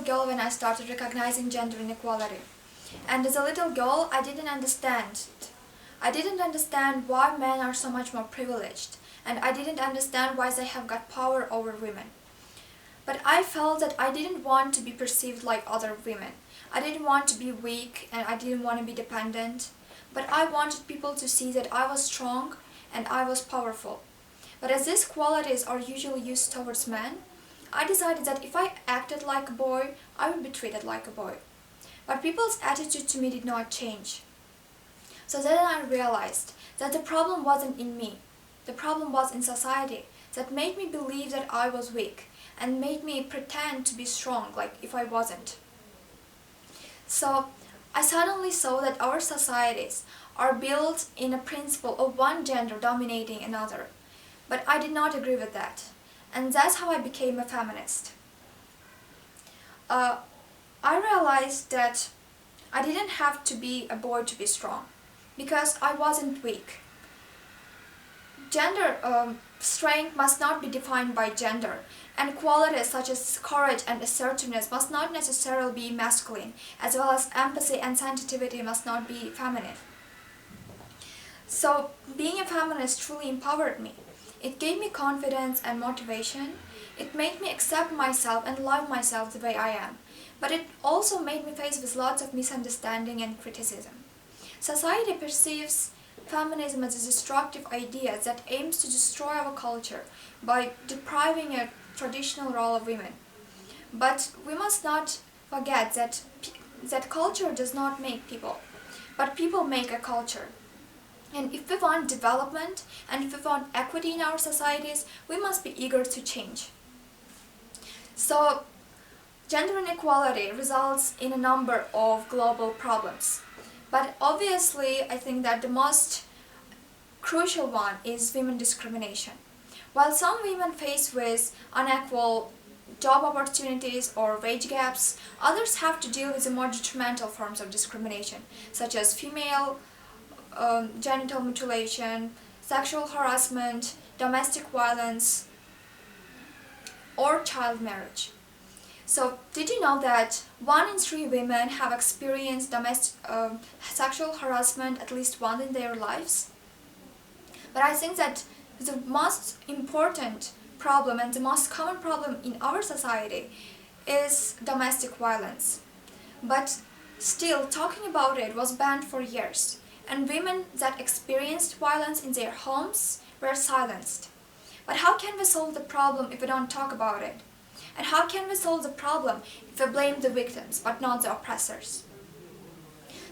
girl when I started recognizing gender inequality. And as a little girl, I didn't understand. I didn't understand why men are so much more privileged, and I didn't understand why they have got power over women. But I felt that I didn't want to be perceived like other women. I didn't want to be weak, and I didn't want to be dependent. But I wanted people to see that I was strong and I was powerful. But as these qualities are usually used towards men, I decided that if I acted like a boy, I would be treated like a boy. But people's attitude to me did not change. So then I realized that the problem wasn't in me. The problem was in society that made me believe that I was weak and made me pretend to be strong like if I wasn't. So I suddenly saw that our societies are built in a principle of one gender dominating another. But I did not agree with that. And that's how I became a feminist. I realized that I didn't have to be a boy to be strong, because I wasn't weak. Gender strength must not be defined by gender, and qualities such as courage and assertiveness must not necessarily be masculine, as well as empathy and sensitivity must not be feminine. So being a feminist truly empowered me. It gave me confidence and motivation. It made me accept myself and love myself the way I am. But it also made me face with lots of misunderstanding and criticism. Society perceives feminism as a destructive idea that aims to destroy our culture by depriving a traditional role of women. But we must not forget that culture does not make people, but people make a culture. And if we want development and if we want equity in our societies, we must be eager to change. So, gender inequality results in a number of global problems. But obviously, I think that the most crucial one is women discrimination. While some women face with unequal job opportunities or wage gaps, others have to deal with the more detrimental forms of discrimination, such as female genital mutilation, sexual harassment, domestic violence, or child marriage. So, did you know that 1 in 3 women have experienced sexual harassment at least once in their lives? But I think that the most important problem and the most common problem in our society is domestic violence. But still, talking about it was banned for years, and women that experienced violence in their homes were silenced. But how can we solve the problem if we don't talk about it? And how can we solve the problem if we blame the victims but not the oppressors?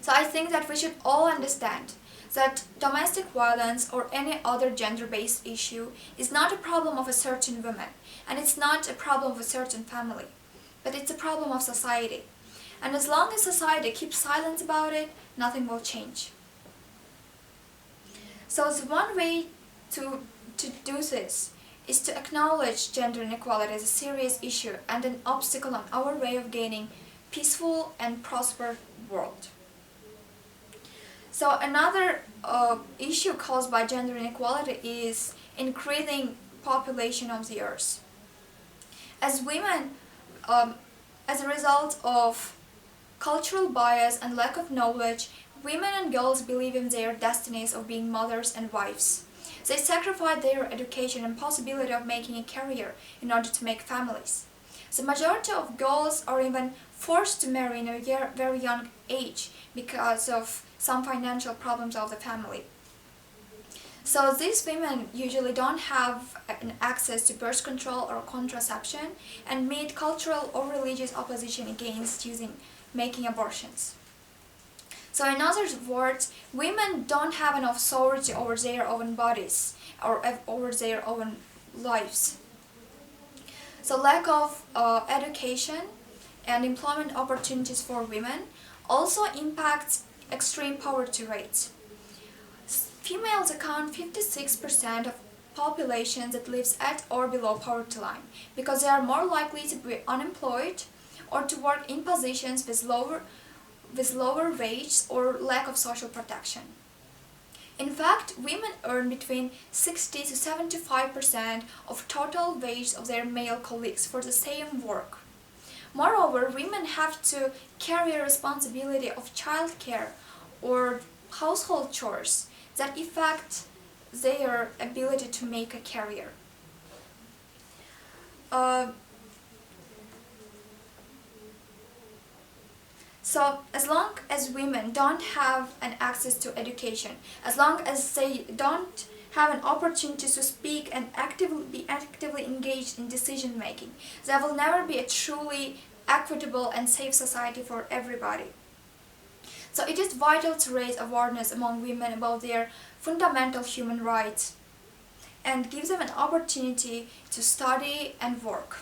So I think that we should all understand that domestic violence or any other gender-based issue is not a problem of a certain woman, and it's not a problem of a certain family, but it's a problem of society. And as long as society keeps silence about it, nothing will change. So the one way to do this is to acknowledge gender inequality as a serious issue and an obstacle on our way of gaining peaceful and prosperous world. So another issue caused by gender inequality is increasing population of the earth. As women, as a result of cultural bias and lack of knowledge, women and girls believe in their destinies of being mothers and wives. They sacrifice their education and possibility of making a career in order to make families. The majority of girls are even forced to marry in a very young age because of some financial problems of the family. So these women usually don't have access to birth control or contraception and meet cultural or religious opposition against making abortions. So in other words, women don't have enough authority over their own bodies or over their own lives. So lack of education and employment opportunities for women also impacts extreme poverty rates. Females account 56% of population that lives at or below poverty line because they are more likely to be unemployed or to work in positions with lower wages or lack of social protection. In fact, women earn between 60 to 75% of total wages of their male colleagues for the same work. Moreover, women have to carry a responsibility of childcare or household chores that affect their ability to make a career. So as long as women don't have an access to education, as long as they don't have an opportunity to speak and be actively engaged in decision making, there will never be a truly equitable and safe society for everybody. So it is vital to raise awareness among women about their fundamental human rights and give them an opportunity to study and work.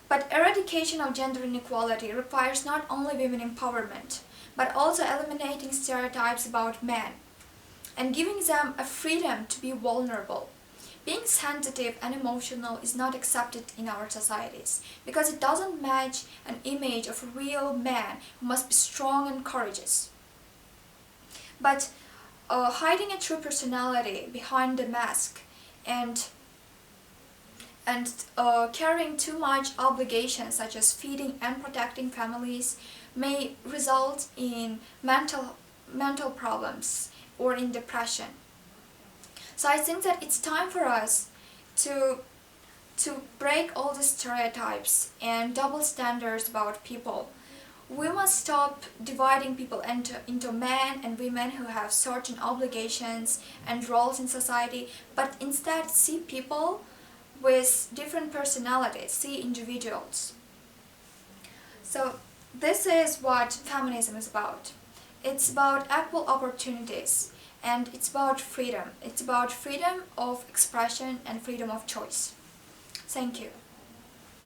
But eradication of gender inequality requires not only women empowerment, but also eliminating stereotypes about men and giving them a freedom to be vulnerable. Being sensitive and emotional is not accepted in our societies because it doesn't match an image of a real man who must be strong and courageous. But hiding a true personality behind the mask and carrying too much obligation, such as feeding and protecting families, may result in mental problems or in depression. So I think that it's time for us to break all the stereotypes and double standards about people. We must stop dividing people into men and women who have certain obligations and roles in society, but instead see people with different personalities, see individuals. So this is what feminism is about. It's about equal opportunities and it's about freedom. It's about freedom of expression and freedom of choice. Thank you.